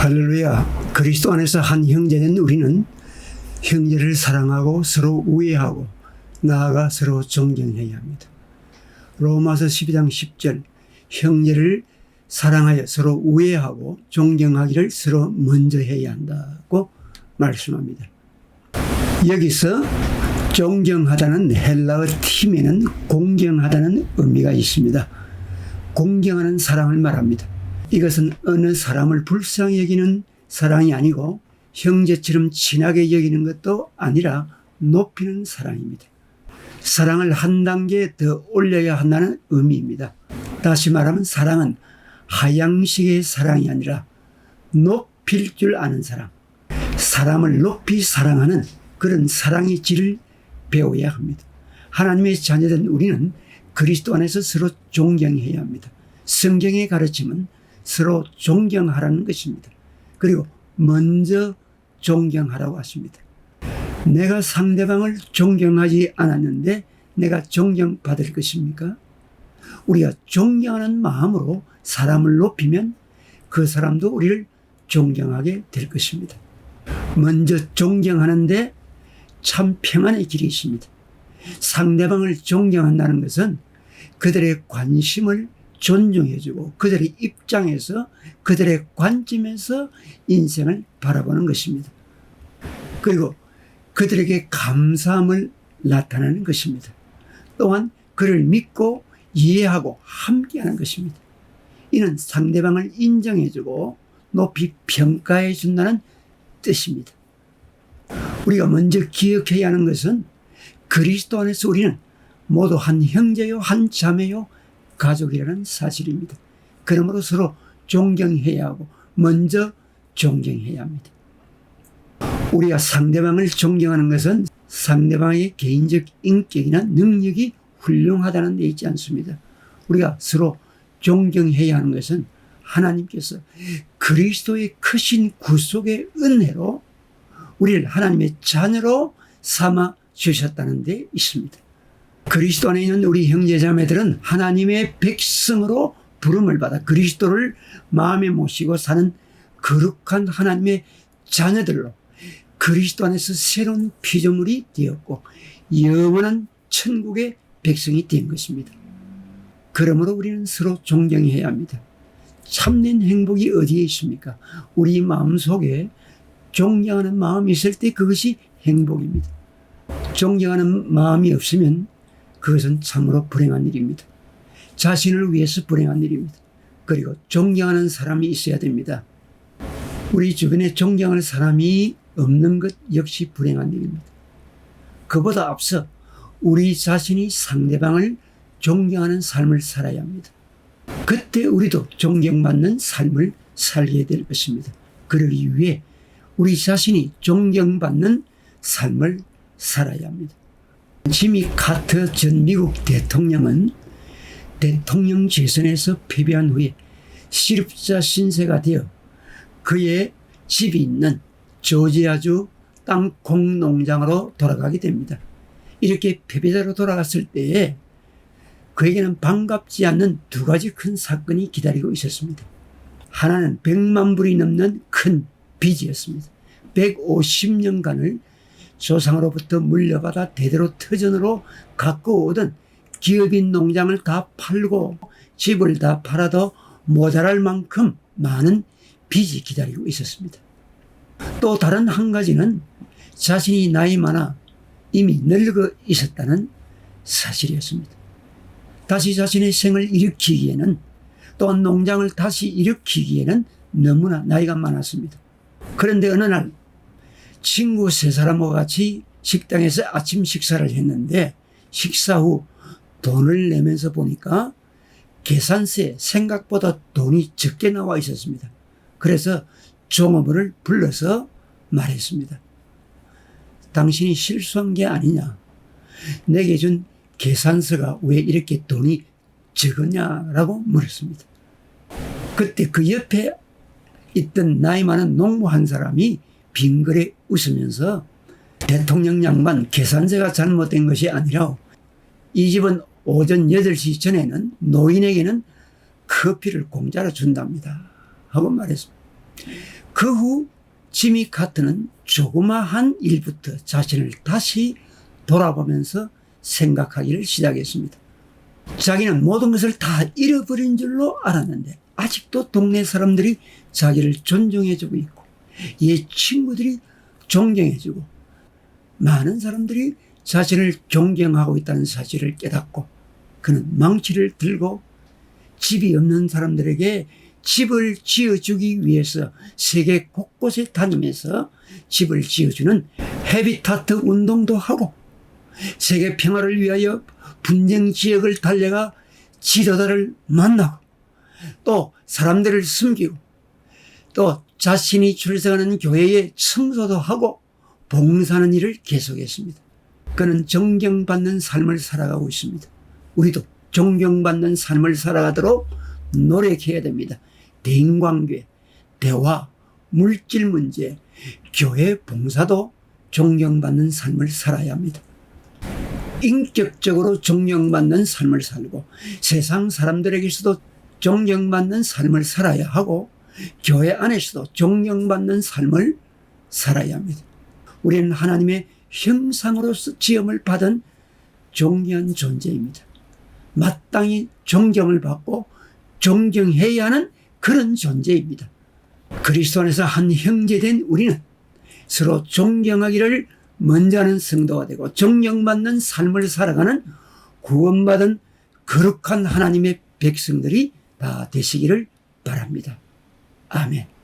할렐루야. 그리스도 안에서 한 형제된 우리는 형제를 사랑하고 서로 우애하고 나아가 서로 존경해야 합니다. 로마서 12장 10절 형제를 사랑하여 서로 우애하고 존경하기를 서로 먼저 해야 한다고 말씀합니다. 여기서 존경하다는 헬라어 팀에는 공경하다는 의미가 있습니다. 공경하는 사랑을 말합니다. 이것은 어느 사람을 불쌍히 여기는 사랑이 아니고 형제처럼 친하게 여기는 것도 아니라 높이는 사랑입니다. 사랑을 한 단계 더 올려야 한다는 의미입니다. 다시 말하면 사랑은 하향식의 사랑이 아니라 높일 줄 아는 사랑, 사람을 높이 사랑하는 그런 사랑의 질을 배워야 합니다. 하나님의 자녀된 우리는 그리스도 안에서 서로 존경해야 합니다. 성경의 가르침은 서로 존경하라는 것입니다. 그리고 먼저 존경하라고 하십니다. 내가 상대방을 존경하지 않았는데 내가 존경받을 것입니까? 우리가 존경하는 마음으로 사람을 높이면 그 사람도 우리를 존경하게 될 것입니다. 먼저 존경하는데 참 평안의 길이 있습니다. 상대방을 존경한다는 것은 그들의 관심을 존중해주고 그들의 입장에서 그들의 관점에서 인생을 바라보는 것입니다. 그리고 그들에게 감사함을 나타내는 것입니다. 또한 그를 믿고 이해하고 함께하는 것입니다. 이는 상대방을 인정해주고 높이 평가해 준다는 뜻입니다. 우리가 먼저 기억해야 하는 것은 그리스도 안에서 우리는 모두 한 형제요 한 자매요 가족이라는 사실입니다. 그러므로 서로 존경해야 하고 먼저 존경해야 합니다. 우리가 상대방을 존경하는 것은 상대방의 개인적 인격이나 능력이 훌륭하다는 데 있지 않습니다. 우리가 서로 존경해야 하는 것은 하나님께서 그리스도의 크신 구속의 은혜로 우리를 하나님의 자녀로 삼아 주셨다는 데 있습니다. 그리스도 안에 있는 우리 형제자매들은 하나님의 백성으로 부름을 받아 그리스도를 마음에 모시고 사는 거룩한 하나님의 자녀들로 그리스도 안에서 새로운 피조물이 되었고 영원한 천국의 백성이 된 것입니다. 그러므로 우리는 서로 존경해야 합니다. 참된 행복이 어디에 있습니까? 우리 마음속에 존경하는 마음이 있을 때 그것이 행복입니다. 존경하는 마음이 없으면 그것은 참으로 불행한 일입니다. 자신을 위해서 불행한 일입니다. 그리고 존경하는 사람이 있어야 됩니다. 우리 주변에 존경할 사람이 없는 것 역시 불행한 일입니다. 그보다 앞서 우리 자신이 상대방을 존경하는 삶을 살아야 합니다. 그때 우리도 존경받는 삶을 살게 될 것입니다. 그러기 위해 우리 자신이 존경받는 삶을 살아야 합니다. 지미 카터 전 미국 대통령은 대통령 재선에서 패배한 후에 실업자 신세가 되어 그의 집이 있는 조지아주 땅콩 농장으로 돌아가게 됩니다. 이렇게 패배자로 돌아갔을 때에 그에게는 반갑지 않는 두 가지 큰 사건이 기다리고 있었습니다. 하나는 100만 불이 넘는 큰 빚이었습니다. 150년간을 조상으로부터 물려받아 대대로 터전으로 갖고 오던 기업인 농장을 다 팔고 집을 다 팔아도 모자랄 만큼 많은 빚이 기다리고 있었습니다. 또 다른 한 가지는 자신이 나이 많아 이미 늙어 있었다는 사실이었습니다. 다시 자신의 생을 일으키기에는 또한 농장을 다시 일으키기에는 너무나 나이가 많았습니다. 그런데 어느 날 친구 세 사람과 같이 식당에서 아침 식사를 했는데 식사 후 돈을 내면서 보니까 계산서에 생각보다 돈이 적게 나와 있었습니다. 그래서 종업원을 불러서 말했습니다. 당신이 실수한 게 아니냐? 내게 준 계산서가 왜 이렇게 돈이 적으냐라고 물었습니다. 그때 그 옆에 있던 나이 많은 농부 한 사람이 빙그레 웃으면서 대통령 양반 계산서가 잘못된 것이 아니라 이 집은 오전 8시 전에는 노인에게는 커피를 공짜로 준답니다 하고 말했습니다. 그 후 지미 카트는 조그마한 일부터 자신을 다시 돌아보면서 생각하기를 시작했습니다. 자기는 모든 것을 다 잃어버린 줄로 알았는데 아직도 동네 사람들이 자기를 존중해주고 있고 옛 친구들이 존경해주고 많은 사람들이 자신을 존경하고 있다는 사실을 깨닫고 그는 망치를 들고 집이 없는 사람들에게 집을 지어주기 위해서 세계 곳곳에 다니면서 집을 지어주는 헤비타트 운동도 하고 세계 평화를 위하여 분쟁 지역을 달려가 지도자를 만나고 또 사람들을 섬기고 또 자신이 출석하는 교회에 청소도 하고 봉사하는 일을 계속했습니다. 그는 존경받는 삶을 살아가고 있습니다. 우리도 존경받는 삶을 살아가도록 노력해야 됩니다. 대인관계, 대화, 물질 문제, 교회 봉사도 존경받는 삶을 살아야 합니다. 인격적으로 존경받는 삶을 살고 세상 사람들에게서도 존경받는 삶을 살아야 하고 교회 안에서도 존경받는 삶을 살아야 합니다. 우리는 하나님의 형상으로서 지음을 받은 존귀한 존재입니다. 마땅히 존경을 받고 존경해야 하는 그런 존재입니다. 그리스도 안에서 한 형제된 우리는 서로 존경하기를 먼저 하는 성도가 되고 존경받는 삶을 살아가는 구원받은 거룩한 하나님의 백성들이 다 되시기를 바랍니다. 아멘.